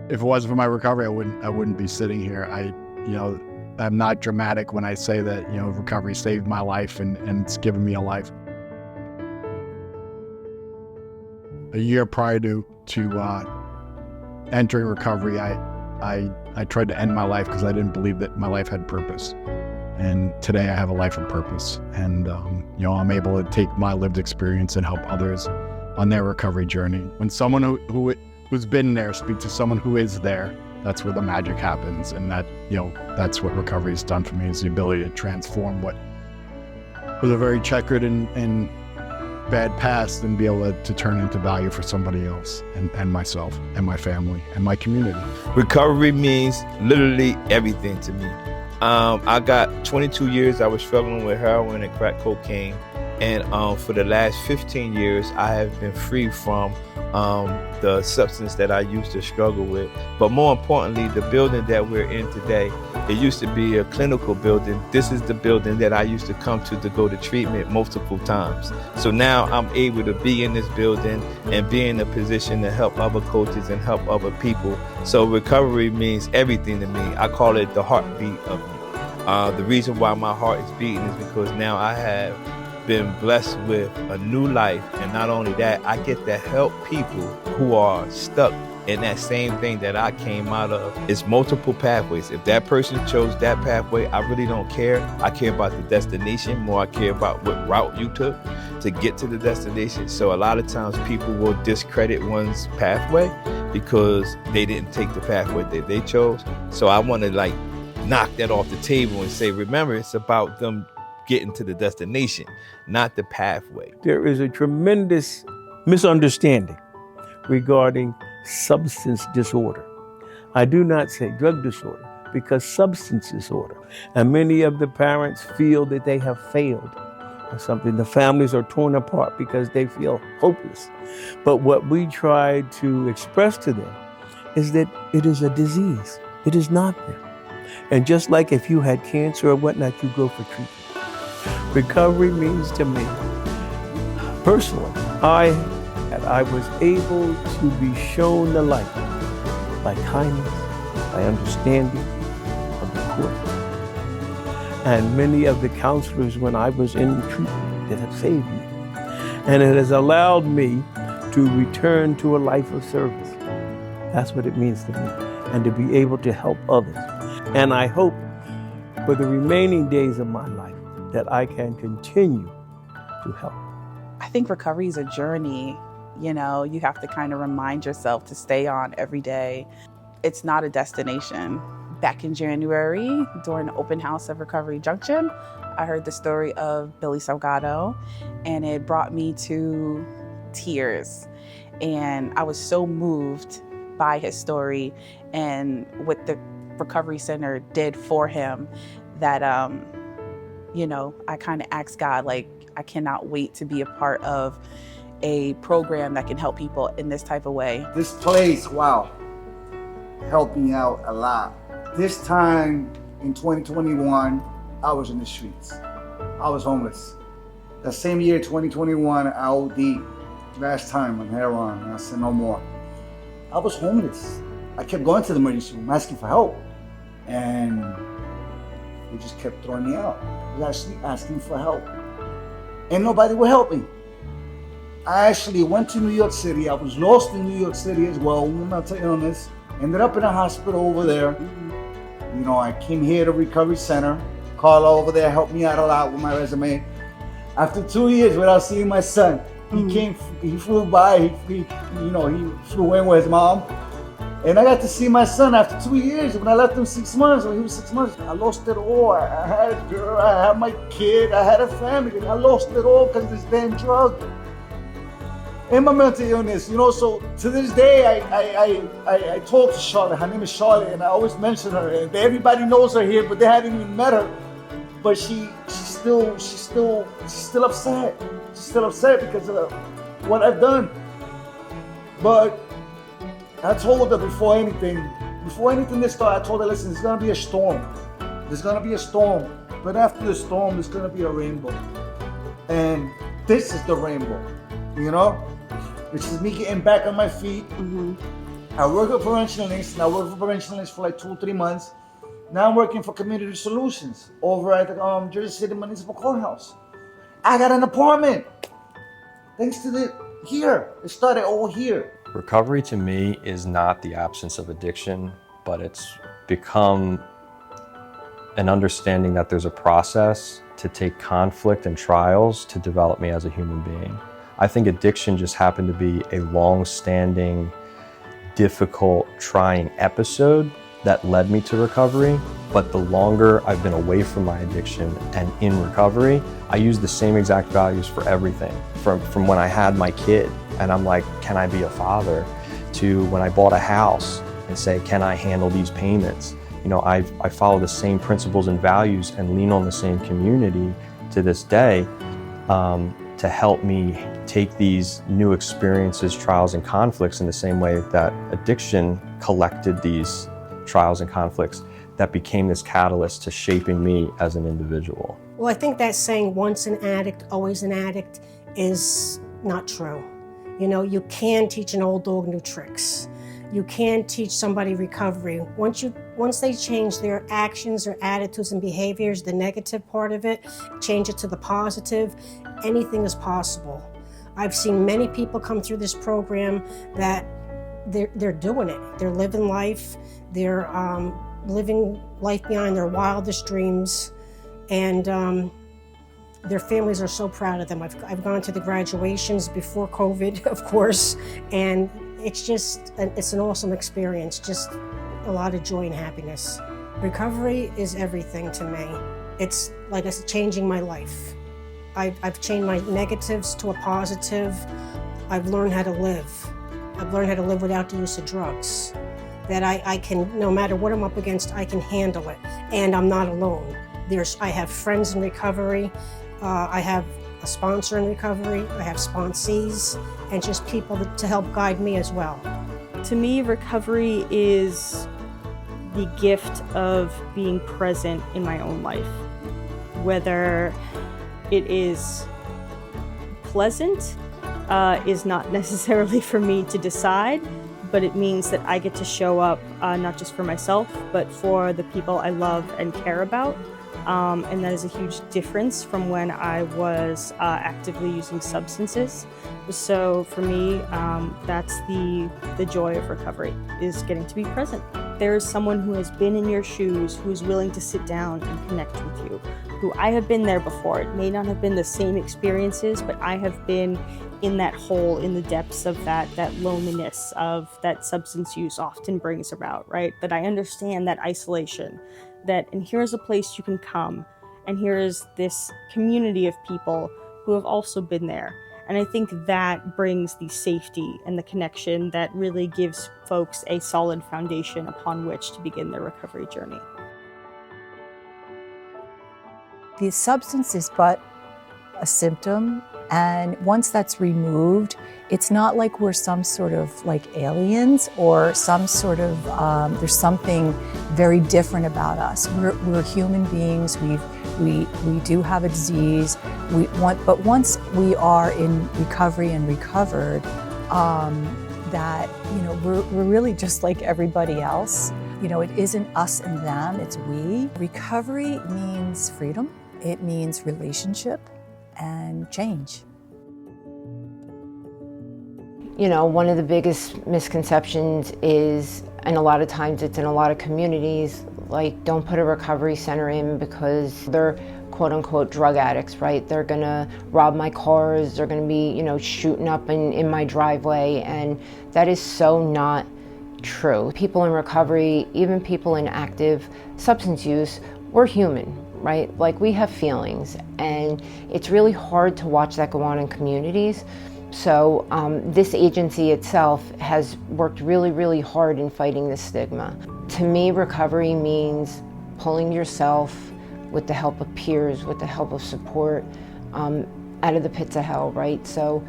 If it wasn't for my recovery, I wouldn't be sitting here. I'm not dramatic when I say that, recovery saved my life and it's given me a life. A year prior to entering recovery, I tried to end my life because I didn't believe that my life had purpose. And today I have a life of purpose. And, I'm able to take my lived experience and help others on their recovery journey. When someone who's been there speaks to someone who is there, that's where the magic happens. And that's what recovery has done for me, is the ability to transform what was a very checkered and bad past and be able to turn into value for somebody else and myself and my family and my community. Recovery means literally everything to me. I got 22 years I was struggling with heroin and crack cocaine. And for the last 15 years, I have been free from the substance that I used to struggle with. But more importantly, the building that we're in today, it used to be a clinical building. This is the building that I used to come to go to treatment multiple times. So now I'm able to be in this building and be in a position to help other coaches and help other people. So recovery means everything to me. I call it the heartbeat of me. The reason why my heart is beating is because now I have been blessed with a new life, and not only that, I get to help people who are stuck in that same thing that I came out of. It's multiple pathways. If that person chose that pathway, I really don't care. I care about the destination more. I care about what route you took to get to the destination. So a lot of times people will discredit one's pathway because they didn't take the pathway that they chose. So I want to knock that off the table and say, remember, it's about them getting to the destination, not the pathway. There is a tremendous misunderstanding regarding substance disorder. I do not say drug disorder, because substance disorder. And many of the parents feel that they have failed or something. The families are torn apart because they feel hopeless. But what we try to express to them is that it is a disease. It is not them. And just like if you had cancer or whatnot, you go for treatment. Recovery means to me, personally, I was able to be shown the light by kindness, by understanding of the court. And many of the counselors when I was in treatment that have saved me. And it has allowed me to return to a life of service. That's what it means to me. And to be able to help others. And I hope for the remaining days of my life that I can continue to help. I think recovery is a journey. You have to kind of remind yourself to stay on every day. It's not a destination. Back in January, during the open house of Recovery Junction, I heard the story of Billy Salgado, and it brought me to tears. And I was so moved by his story and what the Recovery Center did for him that, I kind of asked God, I cannot wait to be a part of a program that can help people in this type of way. This place, wow, helped me out a lot. This time in 2021, I was in the streets. I was homeless. That same year, 2021, I OD'd last time on heroin, and I said no more. I was homeless. I kept going to the emergency room asking for help, and they just kept throwing me out. I was actually asking for help, and nobody would help me. I actually went to New York City. I was lost in New York City as well, with mental illness. Ended up in a hospital over there. I came here to Recovery Center. Carla over there helped me out a lot with my resume. After 2 years without seeing my son, he flew by, he flew in with his mom. And I got to see my son after 2 years. When I left him 6 months, when he was 6 months, I lost it all. I had a girl, I had my kid, I had a family, and I lost it all because of this damn drug. And my mental illness, so to this day, I told to Charlotte, her name is Charlotte, and I always mention her. And everybody knows her here, but they hadn't even met her. But she's still upset. She's still upset because of what I've done. But I told her before anything this started, I told her, listen, there's gonna be a storm. There's gonna be a storm. But after the storm, there's gonna be a rainbow. And this is the rainbow, which is me getting back on my feet. I worked with preventionists, and I worked for preventionists for like 2-3 months. Now I'm working for Community Solutions over at the Jersey City Municipal Courthouse. I got an apartment. Thanks to here. It started all here. Recovery to me is not the absence of addiction, but it's become an understanding that there's a process to take conflict and trials to develop me as a human being. I think addiction just happened to be a long-standing, difficult, trying episode that led me to recovery. But the longer I've been away from my addiction and in recovery, I use the same exact values for everything. From when I had my kid and I'm like, can I be a father? To when I bought a house and say, can I handle these payments? You know, I follow the same principles and values and lean on the same community to this day to help me take these new experiences, trials, and conflicts in the same way that addiction collected these trials and conflicts that became this catalyst to shaping me as an individual. Well, I think that saying, once an addict, always an addict, is not true. You know, you can teach an old dog new tricks. You can teach somebody recovery. Once they change their actions, their attitudes and behaviors, the negative part of it, change it to the positive, anything is possible. I've seen many people come through this program that they're doing it. They're living life. They're living life beyond their wildest dreams, and their families are so proud of them. I've gone to the graduations before COVID, of course, and it's an awesome experience, just a lot of joy and happiness. Recovery is everything to me. It's like it's changing my life. I've changed my negatives to a positive. I've learned how to live. I've learned how to live without the use of drugs. That I can, no matter what I'm up against, I can handle it. And I'm not alone. I have friends in recovery. I have a sponsor in recovery. I have sponsees, and just people to help guide me as well. To me, recovery is the gift of being present in my own life. Whether it is pleasant is not necessarily for me to decide, but it means that I get to show up not just for myself, but for the people I love and care about. And that is a huge difference from when I was actively using substances. So for me, that's the joy of recovery, is getting to be present. There is someone who has been in your shoes, who's willing to sit down and connect with you, who I have been there before. It may not have been the same experiences, but I have been in that hole, in the depths of that loneliness of that substance use often brings about, right? That I understand that isolation, and here's a place you can come, and here is this community of people who have also been there. And I think that brings the safety and the connection that really gives folks a solid foundation upon which to begin their recovery journey. The substance is but a symptom, and once that's removed, it's not like we're some sort of like aliens or some sort of, there's something very different about us. We're human beings, we do have a disease, but once we are in recovery and recovered, that, you know, we're really just like everybody else. You know, it isn't us and them, it's we. Recovery means freedom, it means relationship and change. You know, one of the biggest misconceptions is, and a lot of times it's in a lot of communities, like, don't put a recovery center in because they're quote unquote drug addicts, right? They're gonna rob my cars, they're gonna be, you know, shooting up in my driveway, and that is so not true. People in recovery, even people in active substance use, we're human, right? Like, we have feelings, and it's really hard to watch that go on in communities. So this agency itself has worked really, really hard in fighting this stigma. To me, recovery means pulling yourself with the help of peers, with the help of support, out of the pits of hell, right? So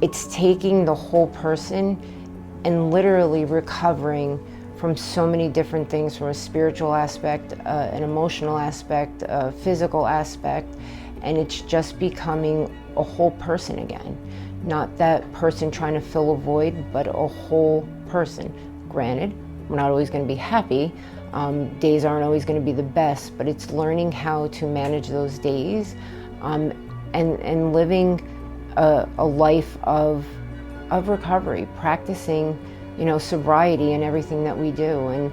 it's taking the whole person and literally recovering from so many different things, from a spiritual aspect, an emotional aspect, a physical aspect, and it's just becoming a whole person again. Not that person trying to fill a void, but a whole person. Granted, we're not always going to be happy. Days aren't always going to be the best, but it's learning how to manage those days and living a life of recovery, practicing, sobriety in everything that we do, and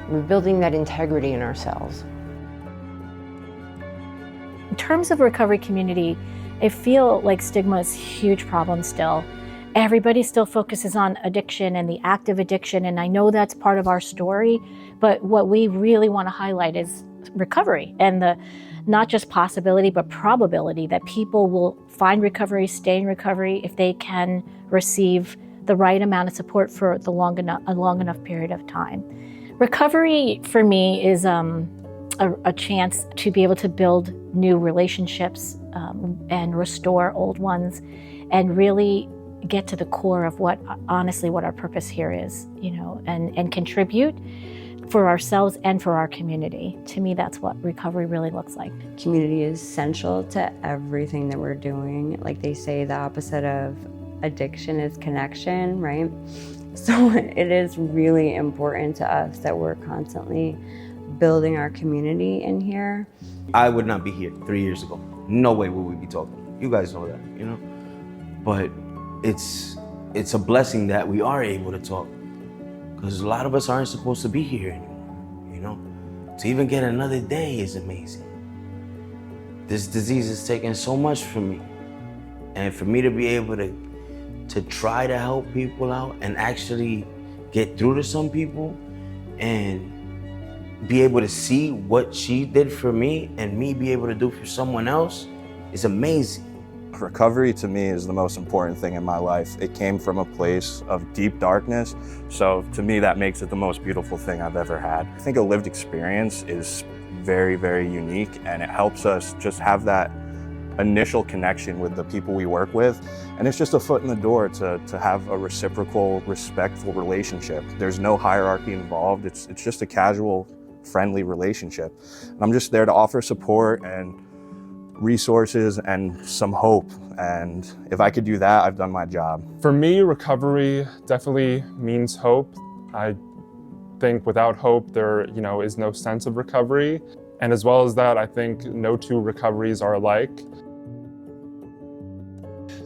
rebuilding that integrity in ourselves. In terms of recovery community, I feel like stigma is a huge problem still. Everybody still focuses on addiction and the act of addiction, and I know that's part of our story, but what we really want to highlight is recovery and the not just possibility, but probability that people will find recovery, stay in recovery if they can receive the right amount of support for a long enough period of time. Recovery for me is a chance to be able to build new relationships and restore old ones, and really get to the core of what our purpose here is, and contribute for ourselves and for our community. To me, that's what recovery really looks like. Community is essential to everything that we're doing. Like they say, the opposite of addiction is connection, right? So it is really important to us that we're constantly building our community in here. I would not be here 3 years ago. No way would we be talking. You guys know that, But it's a blessing that we are able to talk, because a lot of us aren't supposed to be here anymore, To even get another day is amazing. This disease is taking so much from me. And for me to be able to try to help people out and actually get through to some people and be able to see what she did for me and me be able to do for someone else is amazing. Recovery to me is the most important thing in my life. It came from a place of deep darkness, so to me that makes it the most beautiful thing I've ever had. I think a lived experience is very, very unique, and it helps us just have that initial connection with the people we work with, and it's just a foot in the door to have a reciprocal, respectful relationship. There's no hierarchy involved. It's just a casual, friendly relationship. And I'm just there to offer support and resources and some hope, and if I could do that, I've done my job. For me, recovery definitely means hope. I think without hope there is no sense of recovery, and as well as that, I think no two recoveries are alike.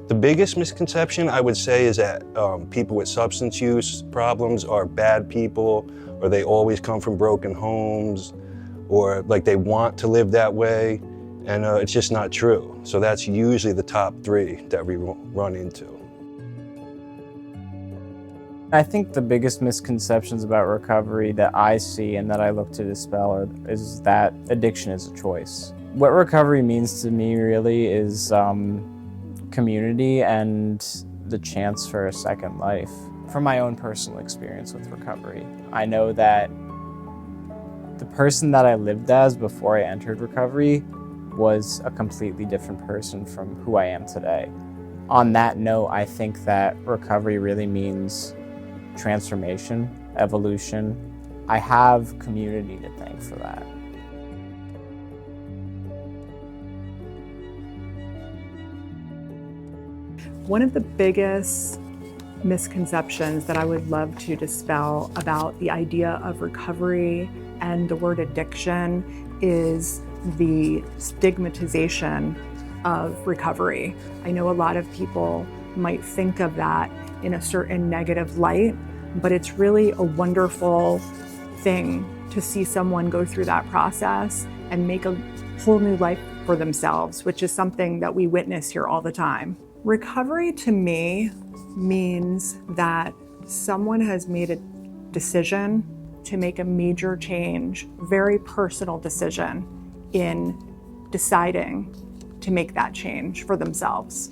The biggest misconception I would say is that people with substance use problems are bad people, or they always come from broken homes, or like they want to live that way. And it's just not true. So that's usually the top 3 that we run into. I think the biggest misconceptions about recovery that I see and that I look to dispel is that addiction is a choice. What recovery means to me really is community and the chance for a second life. From my own personal experience with recovery, I know that the person that I lived as before I entered recovery was a completely different person from who I am today. On that note, I think that recovery really means transformation, evolution. I have community to thank for that. One of the biggest misconceptions that I would love to dispel about the idea of recovery and the word addiction is the stigmatization of recovery. I know a lot of people might think of that in a certain negative light, but it's really a wonderful thing to see someone go through that process and make a whole new life for themselves, which is something that we witness here all the time. Recovery to me means that someone has made a decision to make a major change, very personal decision, in deciding to make that change for themselves.